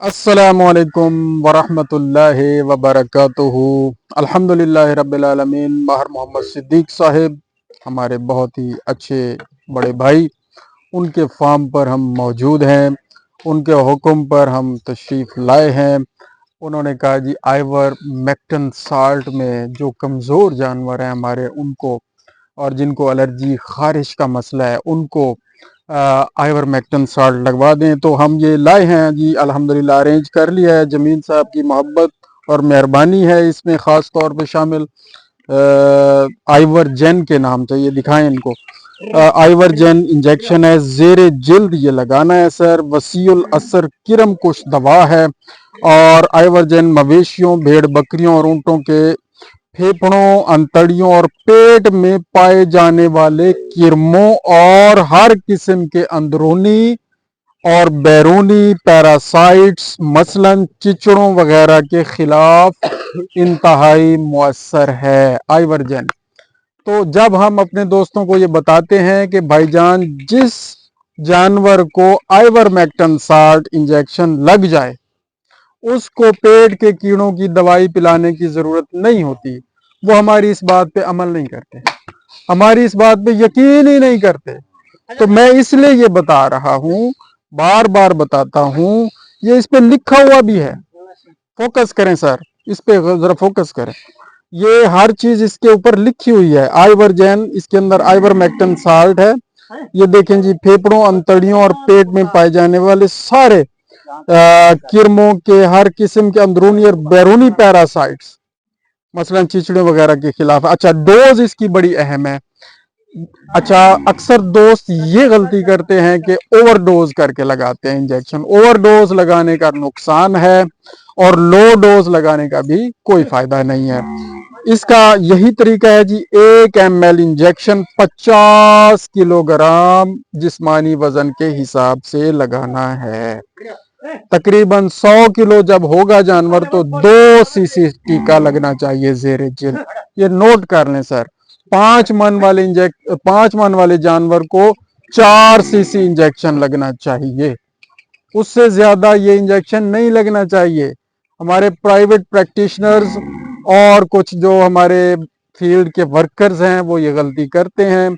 अस्सलामुअलैकुम वरहमतुल्लाहि वबरकातुहू। अल्हम्दुलिल्लाह रब्बिल आलमीन। माहर मोहम्मद सिद्दीक साहिब हमारे बहुत ही अच्छे बड़े भाई, उनके फार्म पर हम मौजूद हैं। उनके हुक्म पर हम तशरीफ़ लाए हैं। उन्होंने कहा जी आइवर मैक्टन साल्ट में जो कमज़ोर जानवर हैं हमारे, उनको और जिनको एलर्जी खारिश का मसला है उनको आइवर मैक्टन साल्ट लगवा दें। तो हम ये लाए हैं जी, अल्हम्दुलिल्लाह अरेंज कर लिया है। जमील साहब की मोहब्बत और मेहरबानी है इसमें ख़ास तौर पे शामिल। आइवर जेन के नाम से ये दिखाएं इनको। आइवर जेन इंजेक्शन है, जेर जिल्द ये लगाना है सर। वसीउल असर किरम कुश दवा है। और आइवर जेन मवेशियों, भेड़ बकरियों और ऊँटों के फेफड़ों, अंतड़ियों और पेट में पाए जाने वाले किरमों और हर किस्म के अंदरूनी और बैरूनी पैरासाइट्स मसलन चिचड़ों वगैरह के खिलाफ इंतहाई मुअस्सर है आइवरजेन। तो जब हम अपने दोस्तों को ये बताते हैं कि भाईजान जिस जानवर को आइवरमेक्टन साल्ट इंजेक्शन लग जाए उसको पेट के कीड़ों की दवाई पिलाने की जरूरत नहीं होती, वो हमारी इस बात पे अमल नहीं करते, हमारी इस बात पे यकीन ही नहीं करते। तो मैं इसलिए ये बता रहा हूँ, बार बार बताता हूँ, ये इस पे लिखा हुआ भी है। फोकस करें सर, इस पे जरा फोकस करें। ये हर चीज इसके ऊपर लिखी हुई है। आइवरजेन, इसके अंदर आइवरमेक्टन साल्ट है। ये देखें जी, फेफड़ों, अंतड़ियों और पेट में पाए जाने वाले सारे किरमों के हर किस्म के अंदरूनी और बैरूनी पैरासाइट्स मसलन चिचड़े वगैरह के खिलाफ। अच्छा, डोज इसकी बड़ी अहम है। अच्छा, अक्सर दोस्त ये गलती करते हैं कि ओवरडोज करके लगाते हैं इंजेक्शन। ओवरडोज लगाने का नुकसान है और लो डोज लगाने का भी कोई फायदा नहीं है। इसका यही तरीका है जी, 1 ml इंजेक्शन 50 किलोग्राम जिस्मानी वजन के हिसाब से लगाना है। तकरीबन 100 किलो जब होगा जानवर तो 2 सीसी टीका लगना चाहिए जेरे जिल। ये नोट कर लें सर। 5 मन वाले जानवर को 4 सीसी इंजेक्शन लगना चाहिए, उससे ज्यादा ये इंजेक्शन नहीं लगना चाहिए। हमारे प्राइवेट प्रैक्टिशनर्स और कुछ जो हमारे फील्ड के वर्कर्स हैं वो ये गलती करते हैं,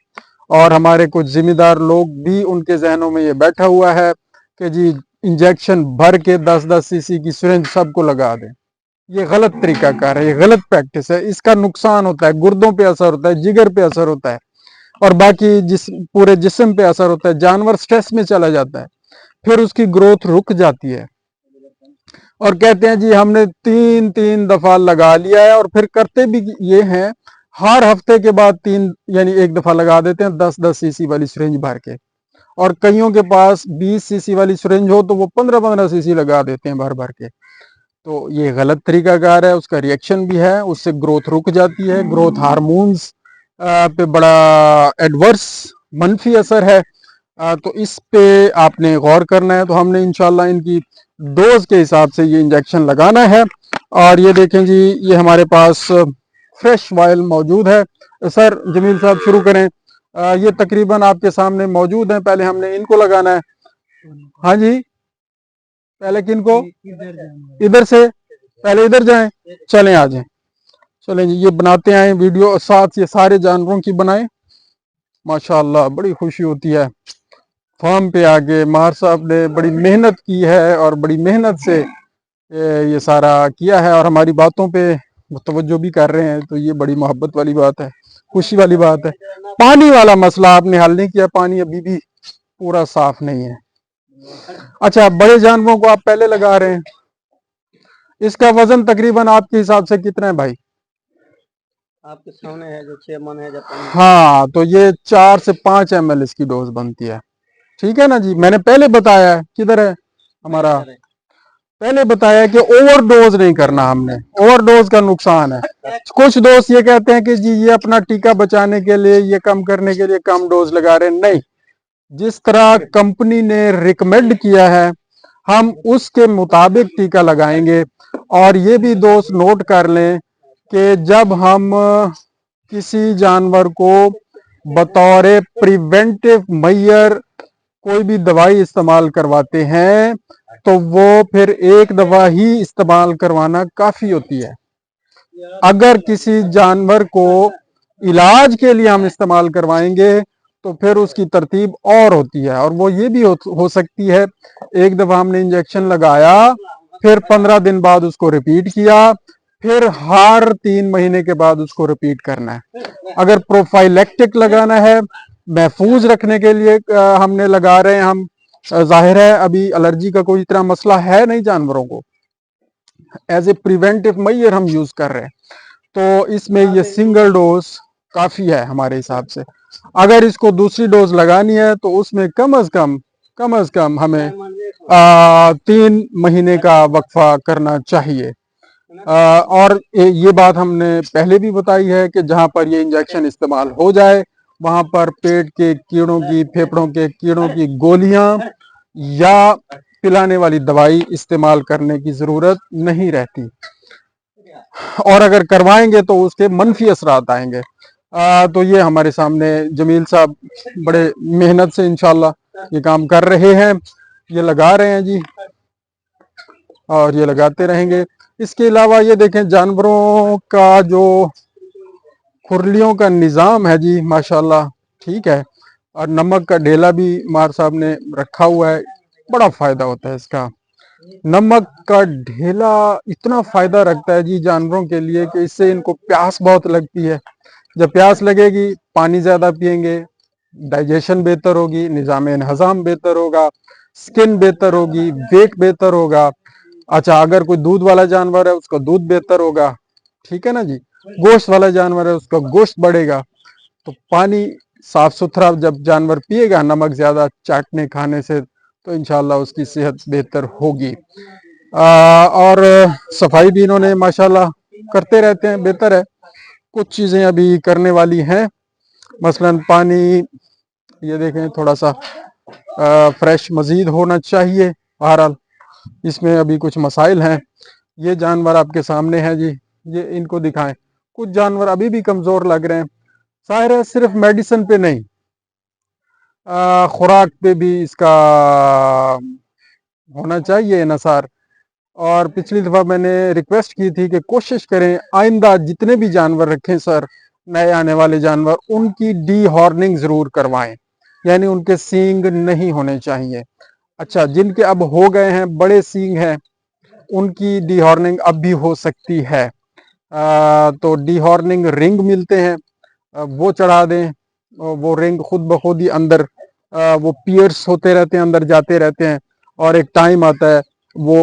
और हमारे कुछ जिम्मेदार लोग भी, उनके जहनों में ये बैठा हुआ है कि जी इंजेक्शन भर के 10-10 सीसी की सिरिंज सबको लगा दें। ये गलत तरीका कार है, ये गलत प्रैक्टिस है। इसका नुकसान होता है, गुर्दों पे असर होता है, जिगर पे असर होता है और बाकी पूरे जिस्म पे असर होता है। जानवर स्ट्रेस में चला जाता है, फिर उसकी ग्रोथ रुक जाती है। और कहते हैं जी हमने 3 दफा लगा लिया है, और फिर करते भी ये हैं, हर हफ्ते के बाद 3 यानी 1 दफा लगा देते हैं 10-10 सीसी वाली सिरिंज भर के। और कईयों के पास 20 सीसी वाली सिरिंज हो तो वो 15-15 सीसी लगा देते हैं भर भर के। तो ये गलत तरीकाकार है, उसका रिएक्शन भी है, उससे ग्रोथ रुक जाती है। ग्रोथ हार्मोन्स पे बड़ा एडवर्स मनफी असर है। तो इस पे आपने गौर करना है। तो हमने इंशाल्लाह इनकी डोज के हिसाब से ये इंजेक्शन लगाना है। और ये देखें जी, ये हमारे पास फ्रेश वायल मौजूद है। सर जमील साहब शुरू करें। ये तकरीबन आपके सामने मौजूद है। पहले हमने इनको लगाना है। हाँ जी, पहले किनको? इधर से पहले इधर जाएं, चलें आ जाएं, चलें जी। ये बनाते आए वीडियो, साथ ये सारे जानवरों की बनाएं। माशाअल्लाह बड़ी खुशी होती है। फार्म पे आके मार साहब ने बड़ी मेहनत की है और बड़ी मेहनत से ये सारा किया है, और हमारी बातों पे तवज्जो भी कर रहे हैं। तो ये बड़ी मोहब्बत वाली बात है, खुशी वाली बात है। पानी वाला मसला आपने हल नहीं किया, पानी अभी भी पूरा साफ नहीं है। अच्छा, बड़े जानवरों को आप पहले लगा रहे हैं। इसका वजन तकरीबन आपके हिसाब से कितना है भाई? आपके सामने है जो 6 मन है जापानी। हाँ, तो ये 4 से 5 ml इसकी डोज बनती है। ठीक है ना जी, मैंने पहले बताया है। किधर है हमारा? पहले बताया कि ओवरडोज नहीं करना हमने, ओवरडोज का नुकसान है। कुछ दोस्त ये कहते हैं कि जी ये अपना टीका बचाने के लिए, ये कम करने के लिए कम डोज लगा रहे हैं। नहीं, जिस तरह कंपनी ने रिकमेंड किया है हम उसके मुताबिक टीका लगाएंगे। और ये भी दोस्त नोट कर लें कि जब हम किसी जानवर को बतौर प्रिवेंटिव मैयर कोई भी दवाई इस्तेमाल करवाते हैं तो वो फिर एक दवा ही इस्तेमाल करवाना काफी होती है। अगर किसी जानवर को इलाज के लिए हम इस्तेमाल करवाएंगे तो फिर उसकी तरतीब और होती है, और वो ये भी हो सकती है एक दफा हमने इंजेक्शन लगाया, फिर 15 दिन बाद उसको रिपीट किया, फिर हर 3 महीने के बाद उसको रिपीट करना है। अगर प्रोफाइलेक्टिक लगाना है, महफूज रखने के लिए हमने लगा रहे हैं हम, जाहिर है अभी एलर्जी का कोई इतना मसला है नहीं जानवरों को, एज ए प्रिवेंटिव मेजर हम यूज कर रहे हैं, तो इसमें ये सिंगल डोज काफी है हमारे हिसाब से। अगर इसको दूसरी डोज लगानी है तो उसमें कम अज कम हमें 3 महीने का वक्फा करना चाहिए। और ये बात हमने पहले भी बताई है कि जहां पर ये इंजेक्शन इस्तेमाल हो जाए वहां पर पेट के कीड़ों की, फेफड़ों के कीड़ों की गोलियां या पिलाने वाली दवाई इस्तेमाल करने की जरूरत नहीं रहती, और अगर करवाएंगे तो उसके मनफी असरात आएंगे। तो ये हमारे सामने जमील साहब बड़े मेहनत से इंशाल्लाह ये काम कर रहे हैं, ये लगा रहे हैं जी, और ये लगाते रहेंगे। इसके अलावा ये देखें जानवरों का जो खुरलियों का निज़ाम है जी माशाल्लाह ठीक है, और नमक का ढेला भी मार साहब ने रखा हुआ है, बड़ा फायदा होता है इसका। नमक का ढेला इतना फायदा रखता है जी जानवरों के लिए कि इससे इनको प्यास बहुत लगती है, जब प्यास लगेगी पानी ज्यादा पिएंगे, डाइजेशन बेहतर होगी, निज़ाम हज़ाम बेहतर होगा, स्किन बेहतर होगी, वेट बेहतर होगा। अच्छा, अगर कोई दूध वाला जानवर है उसका दूध बेहतर होगा, ठीक है ना जी। गोश्त वाला जानवर है उसका गोश्त बढ़ेगा। तो पानी साफ सुथरा जब जानवर पिएगा नमक ज्यादा चाटने खाने से, तो इंशाल्लाह उसकी सेहत बेहतर होगी। और सफाई भी इन्होंने माशाल्लाह करते रहते हैं, बेहतर है। कुछ चीजें अभी करने वाली हैं, मसलन पानी ये देखें थोड़ा सा फ्रेश मजीद होना चाहिए। बहरहाल इसमें अभी कुछ मसाइल हैं। ये जानवर आपके सामने हैं जी, ये इनको दिखाएं। कुछ जानवर अभी भी कमजोर लग रहे हैं, जाहिर है सिर्फ मेडिसिन पे नहीं, खुराक पे भी इसका होना चाहिए इन्हसार। और पिछली दफा मैंने रिक्वेस्ट की थी कि कोशिश करें आइंदा जितने भी जानवर रखें सर, नए आने वाले जानवर, उनकी डी हॉर्निंग जरूर करवाएं, यानी उनके सींग नहीं होने चाहिए। अच्छा, जिनके अब हो गए हैं, बड़े सींग हैं, उनकी डी हॉर्निंग अब भी हो सकती है। तो डी हॉर्निंग रिंग मिलते हैं, वो चढ़ा दें, वो रिंग खुद ब खुद ही अंदर वो पियर्स होते रहते हैं, अंदर जाते रहते हैं, और एक टाइम आता है वो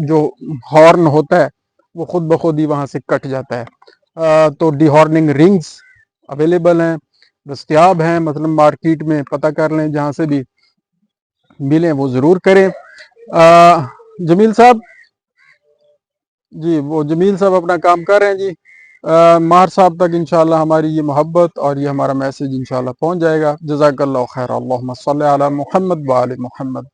जो हॉर्न होता है वो खुद ब खुद ही वहां से कट जाता है। तो डी हॉर्निंग रिंग्स अवेलेबल हैं, दस्तयाब हैं, मतलब मार्केट में पता कर लें, जहां से भी मिले वो जरूर करें। जमील साहब जी, वो जमील साहब अपना काम कर रहे हैं जी। मार साहब तक इंशाल्लाह हमारी ये मोहब्बत और ये हमारा मैसेज इंशाल्लाह पहुंच जाएगा। जज़ाकल्लाहु खैर। अल्लाहुम्मा सल्ली अला मुहम्मद व आले मुहम्मद।